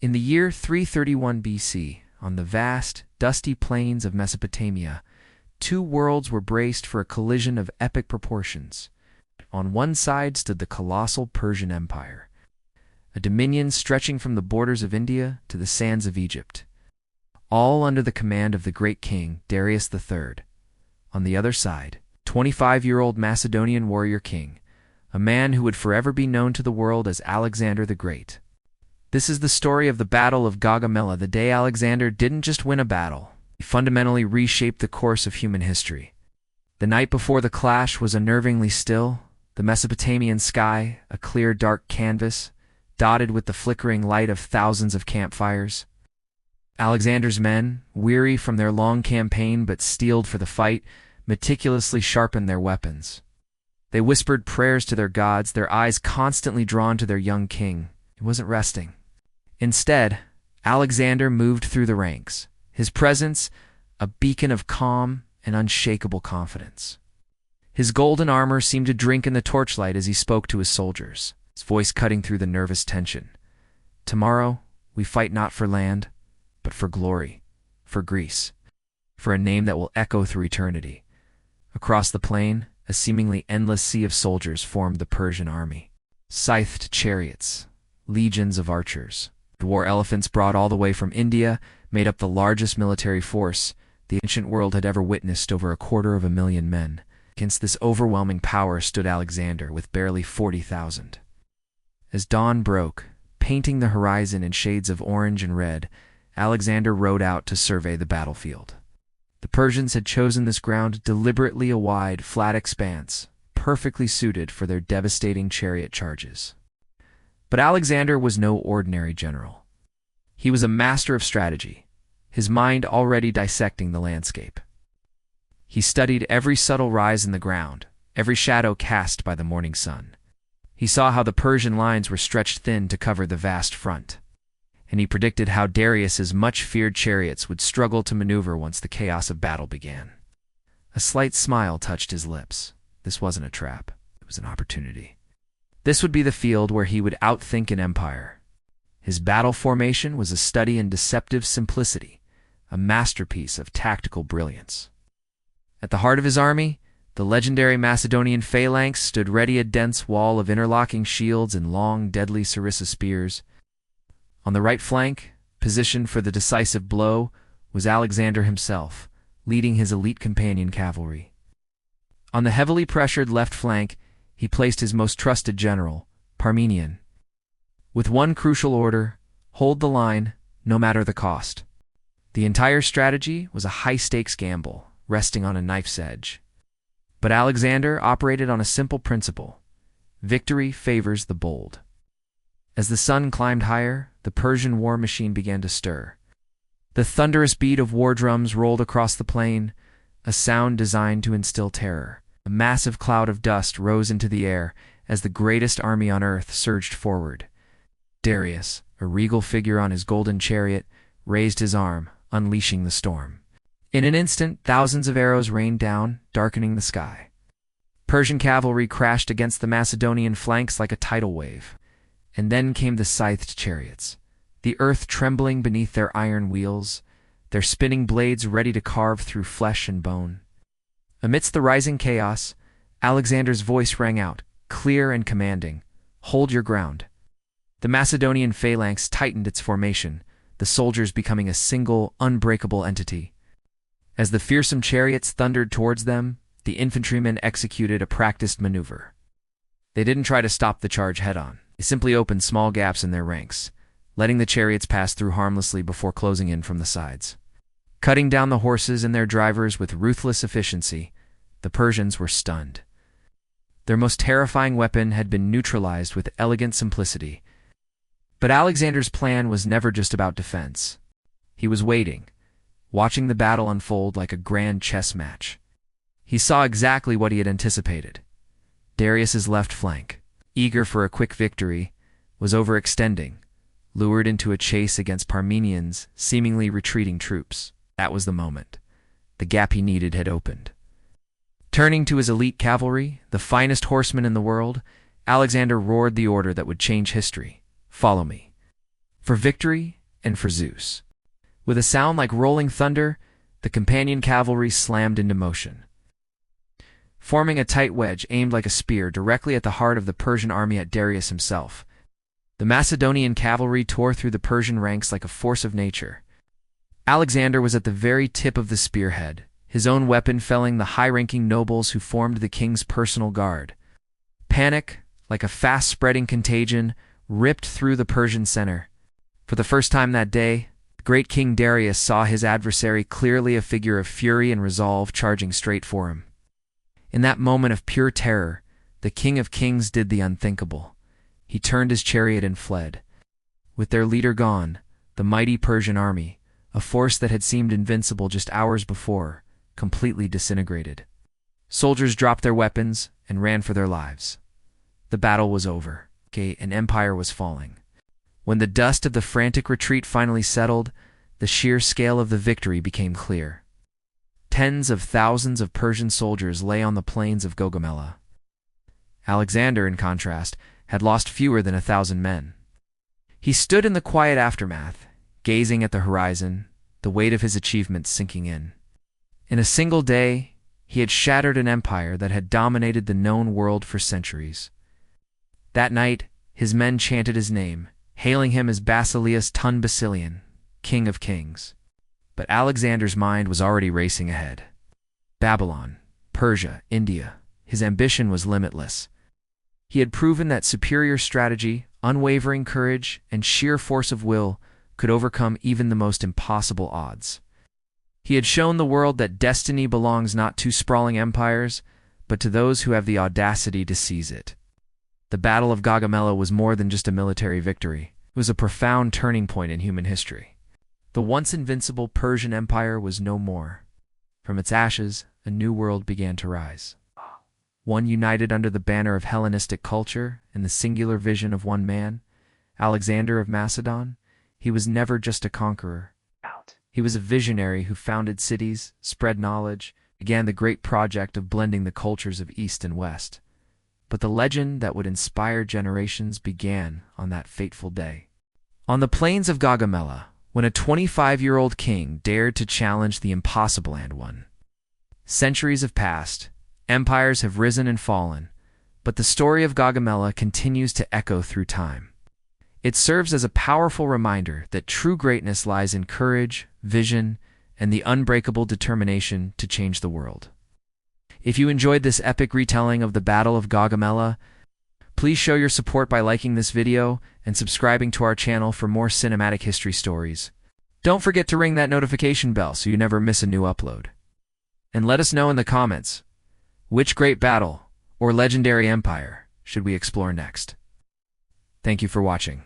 In the year 331 BC, on the vast, dusty plains of Mesopotamia, two worlds were braced for a collision of epic proportions. On one side stood the colossal Persian Empire, a dominion stretching from the borders of India to the sands of Egypt, all under the command of the great king Darius III. On the other side, 25-year-old Macedonian warrior king, a man who would forever be known to the world as Alexander the Great. This is the story of the Battle of Gaugamela, the day Alexander didn't just win a battle, he fundamentally reshaped the course of human history. The night before the clash was unnervingly still, the Mesopotamian sky, a clear dark canvas, dotted with the flickering light of thousands of campfires. Alexander's men, weary from their long campaign but steeled for the fight, meticulously sharpened their weapons. They whispered prayers to their gods, their eyes constantly drawn to their young king. He wasn't resting. Instead, Alexander moved through the ranks, his presence a beacon of calm and unshakable confidence. His golden armor seemed to drink in the torchlight as he spoke to his soldiers, his voice cutting through the nervous tension. Tomorrow, we fight not for land, but for glory, for Greece, for a name that will echo through eternity. Across the plain, a seemingly endless sea of soldiers formed the Persian army. Scythed chariots, legions of archers, the war elephants brought all the way from India made up the largest military force the ancient world had ever witnessed. Over 250,000 men. Against this overwhelming power stood Alexander with barely 40,000. As dawn broke, painting the horizon in shades of orange and red, Alexander rode out to survey the battlefield. The Persians had chosen this ground deliberately, a wide, flat expanse, perfectly suited for their devastating chariot charges. But Alexander was no ordinary general. He was a master of strategy, his mind already dissecting the landscape. He studied every subtle rise in the ground, every shadow cast by the morning sun. He saw how the Persian lines were stretched thin to cover the vast front, and he predicted how Darius's much-feared chariots would struggle to maneuver once the chaos of battle began. A slight smile touched his lips. This wasn't a trap. It was an opportunity. This would be the field where he would outthink an empire. His battle formation was a study in deceptive simplicity, a masterpiece of tactical brilliance. At the heart of his army, the legendary Macedonian phalanx stood ready, a dense wall of interlocking shields and long, deadly sarissa spears. On the right flank, positioned for the decisive blow, was Alexander himself, leading his elite companion cavalry. On the heavily pressured left flank, he placed his most trusted general, Parmenion. With one crucial order: hold the line, no matter the cost. The entire strategy was a high-stakes gamble, resting on a knife's edge. But Alexander operated on a simple principle: victory favors the bold. As the sun climbed higher, the Persian war machine began to stir. The thunderous beat of war drums rolled across the plain, a sound designed to instill terror. A massive cloud of dust rose into the air as the greatest army on earth surged forward. Darius, a regal figure on his golden chariot, raised his arm, unleashing the storm. In an instant, thousands of arrows rained down, darkening the sky. Persian cavalry crashed against the Macedonian flanks like a tidal wave. And then came the scythed chariots, the earth trembling beneath their iron wheels, their spinning blades ready to carve through flesh and bone. Amidst the rising chaos, Alexander's voice rang out, clear and commanding: "Hold your ground." The Macedonian phalanx tightened its formation, the soldiers becoming a single, unbreakable entity. As the fearsome chariots thundered towards them, the infantrymen executed a practiced maneuver. They didn't try to stop the charge head-on. They simply opened small gaps in their ranks, letting the chariots pass through harmlessly before closing in from the sides. Cutting down the horses and their drivers with ruthless efficiency, the Persians were stunned. Their most terrifying weapon had been neutralized with elegant simplicity. But Alexander's plan was never just about defense. He was waiting, watching the battle unfold like a grand chess match. He saw exactly what he had anticipated. Darius's left flank, eager for a quick victory, was overextending, lured into a chase against Parmenions' seemingly retreating troops. That was the moment. The gap he needed had opened. Turning to his elite cavalry, the finest horsemen in the world, Alexander roared the order that would change history: "Follow me." for victory and for Zeus. With a sound like rolling thunder, the companion cavalry slammed into motion, forming a tight wedge aimed like a spear directly at the heart of the Persian army at Darius himself. The Macedonian cavalry tore through the Persian ranks like a force of nature. Alexander was at the very tip of the spearhead, his own weapon felling the high-ranking nobles who formed the king's personal guard. Panic, like a fast-spreading contagion, ripped through the Persian center. For the first time that day, the great King Darius saw his adversary clearly, a figure of fury and resolve charging straight for him. In that moment of pure terror, the King of Kings did the unthinkable. He turned his chariot and fled. With their leader gone, the mighty Persian army, a force that had seemed invincible just hours before, completely disintegrated. Soldiers dropped their weapons and ran for their lives. The battle was over, an empire was falling. When the dust of the frantic retreat finally settled, the sheer scale of the victory became clear. Tens of thousands of Persian soldiers lay on the plains of Gaugamela. Alexander, in contrast, had lost fewer than 1,000 men. He stood in the quiet aftermath, gazing at the horizon, the weight of his achievements sinking in. In a single day, he had shattered an empire that had dominated the known world for centuries. That night, his men chanted his name, hailing him as Basileus Tun Basilian, King of Kings. But Alexander's mind was already racing ahead. Babylon, Persia, India, his ambition was limitless. He had proven that superior strategy, unwavering courage, and sheer force of will could overcome even the most impossible odds. He had shown the world that destiny belongs not to sprawling empires, but to those who have the audacity to seize it. The Battle of Gaugamela was more than just a military victory. It was a profound turning point in human history. The once invincible Persian Empire was no more. From its ashes, a new world began to rise. One united under the banner of Hellenistic culture and the singular vision of one man, Alexander of Macedon. He was never just a conqueror. He was a visionary who founded cities, spread knowledge, began the great project of blending the cultures of East and West. But the legend that would inspire generations began on that fateful day. On the plains of Gaugamela, when a 25-year-old king dared to challenge the impossible and won. Centuries have passed, empires have risen and fallen, but the story of Gaugamela continues to echo through time. It serves as a powerful reminder that true greatness lies in courage, vision, and the unbreakable determination to change the world. If you enjoyed this epic retelling of the Battle of Gaugamela, please show your support by liking this video and subscribing to our channel for more cinematic history stories. Don't forget to ring that notification bell so you never miss a new upload. And let us know in the comments, which great battle or legendary empire should we explore next? Thank you for watching.